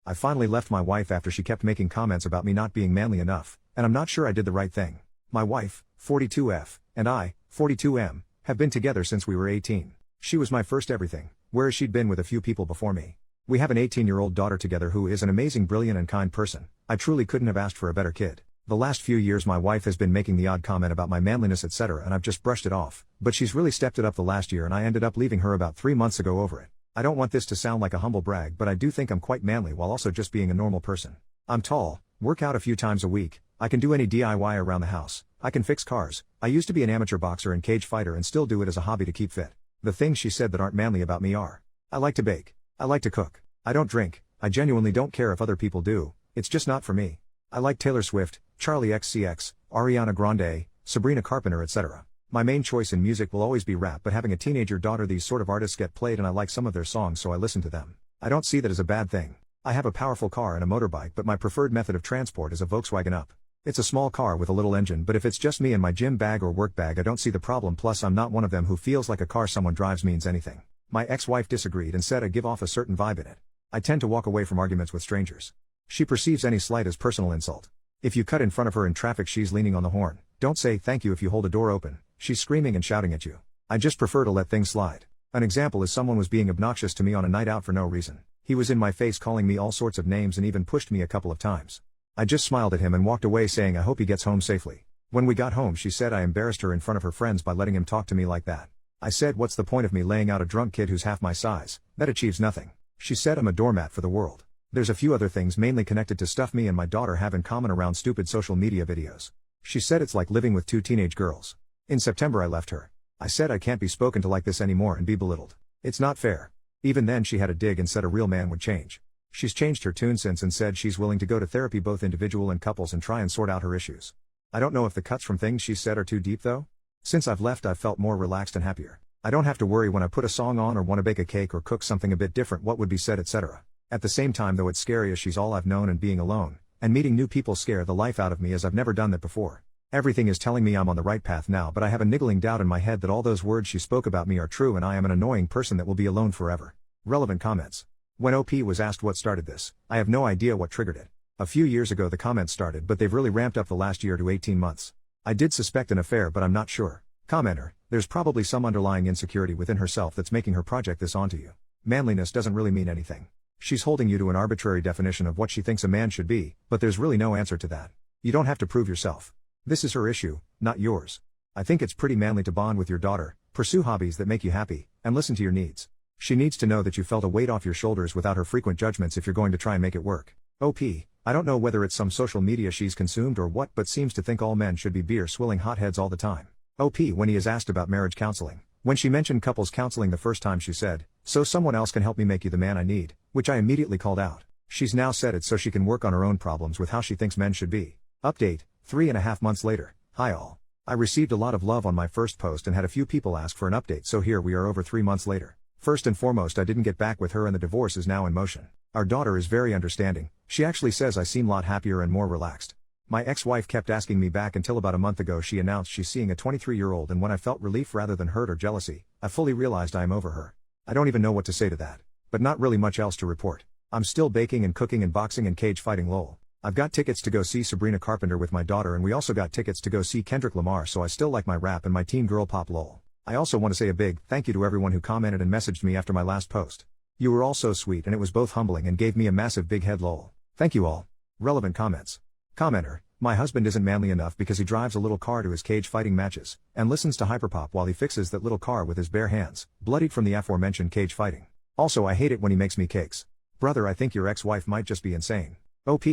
I finally left my wife after she kept making comments about me not being manly enough, and I'm not sure I did the right thing. My wife, 42F, and I, 42M, have been together since we were 18. She was my first everything, whereas she'd been with a few people before me. We have an 18-year-old daughter together who is an amazing, brilliant and kind person. I truly couldn't have asked for a better kid. The last few years my wife has been making the odd comment about my manliness etc. and I've just brushed it off, but she's really stepped it up the last year and I ended up leaving her about 3 months ago over it. I don't want this to sound like a humble brag, but I do think I'm quite manly while also just being a normal person. I'm tall, work out a few times a week, I can do any DIY around the house, I can fix cars, I used to be an amateur boxer and cage fighter and still do it as a hobby to keep fit. The things she said that aren't manly about me are: I like to bake, I like to cook, I don't drink, I genuinely don't care if other people do, it's just not for me. I like Taylor Swift, Charlie XCX, Ariana Grande, Sabrina Carpenter etc. My main choice in music will always be rap, but having a teenager daughter, these sort of artists get played and I like some of their songs so I listen to them. I don't see that as a bad thing. I have a powerful car and a motorbike, but my preferred method of transport is a Volkswagen Up. It's a small car with a little engine, but if it's just me and my gym bag or work bag I don't see the problem, plus I'm not one of them who feels like a car someone drives means anything. My ex-wife disagreed and said I give off a certain vibe in it. I tend to walk away from arguments with strangers. She perceives any slight as personal insult. If you cut in front of her in traffic she's leaning on the horn. Don't say thank you if you hold a door open. She's screaming and shouting at you. I just prefer to let things slide. An example is someone was being obnoxious to me on a night out for no reason. He was in my face calling me all sorts of names and even pushed me a couple of times. I just smiled at him and walked away saying I hope he gets home safely. When we got home she said I embarrassed her in front of her friends by letting him talk to me like that. I said what's the point of me laying out a drunk kid who's half my size, that achieves nothing. She said I'm a doormat for the world. There's a few other things mainly connected to stuff me and my daughter have in common around stupid social media videos. She said it's like living with 2 teenage girls. In September I left her. I said I can't be spoken to like this anymore and be belittled. It's not fair. Even then she had a dig and said a real man would change. She's changed her tune since and said she's willing to go to therapy, both individual and couples, and try and sort out her issues. I don't know if the cuts from things she said are too deep though. Since I've left I've felt more relaxed and happier. I don't have to worry when I put a song on or want to bake a cake or cook something a bit different what would be said etc. At the same time though it's scary as she's all I've known and being alone, and meeting new people scare the life out of me as I've never done that before. Everything is telling me I'm on the right path now, but I have a niggling doubt in my head that all those words she spoke about me are true and I am an annoying person that will be alone forever. Relevant comments. When OP was asked what started this, I have no idea what triggered it. A few years ago the comments started, but they've really ramped up the last year to 18 months. I did suspect an affair but I'm not sure. Commenter, there's probably some underlying insecurity within herself that's making her project this onto you. Manliness doesn't really mean anything. She's holding you to an arbitrary definition of what she thinks a man should be, but there's really no answer to that. You don't have to prove yourself. This is her issue, not yours. I think it's pretty manly to bond with your daughter, pursue hobbies that make you happy, and listen to your needs. She needs to know that you felt a weight off your shoulders without her frequent judgments if you're going to try and make it work. OP, I don't know whether it's some social media she's consumed or what, but seems to think all men should be beer-swilling hotheads all the time. OP, when he is asked about marriage counseling. When she mentioned couples counseling the first time she said, so someone else can help me make you the man I need, which I immediately called out. She's now said it so she can work on her own problems with how she thinks men should be. Update, 3.5 months later. Hi all. I received a lot of love on my first post and had a few people ask for an update, so here we are over 3 months later. First and foremost, I didn't get back with her and the divorce is now in motion. Our daughter is very understanding. She actually says I seem a lot happier and more relaxed. My ex-wife kept asking me back until about a month ago she announced she's seeing a 23-year-old, and when I felt relief rather than hurt or jealousy, I fully realized I am over her. I don't even know what to say to that. But not really much else to report. I'm still baking and cooking and boxing and cage fighting lol. I've got tickets to go see Sabrina Carpenter with my daughter, and we also got tickets to go see Kendrick Lamar, so I still like my rap and my teen girl pop lol. I also want to say a big thank you to everyone who commented and messaged me after my last post. You were all so sweet and it was both humbling and gave me a massive big head lol. Thank you all. Relevant comments. Commenter, my husband isn't manly enough because he drives a little car to his cage fighting matches, and listens to hyperpop while he fixes that little car with his bare hands, bloodied from the aforementioned cage fighting. Also I hate it when he makes me cakes. Brother, I think your ex-wife might just be insane. OP,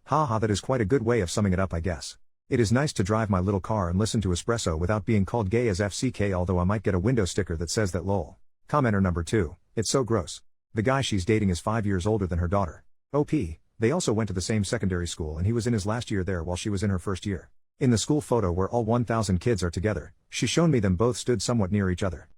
haha, that is quite a good way of summing it up I guess. It is nice to drive my little car and listen to espresso without being called gay as FCK, although I might get a window sticker that says that lol. Commenter number 2, it's so gross. The guy she's dating is 5 years older than her daughter. OP, they also went to the same secondary school and he was in his last year there while she was in her first year. In the school photo where all 1,000 kids are together, she's shown me them both stood somewhat near each other.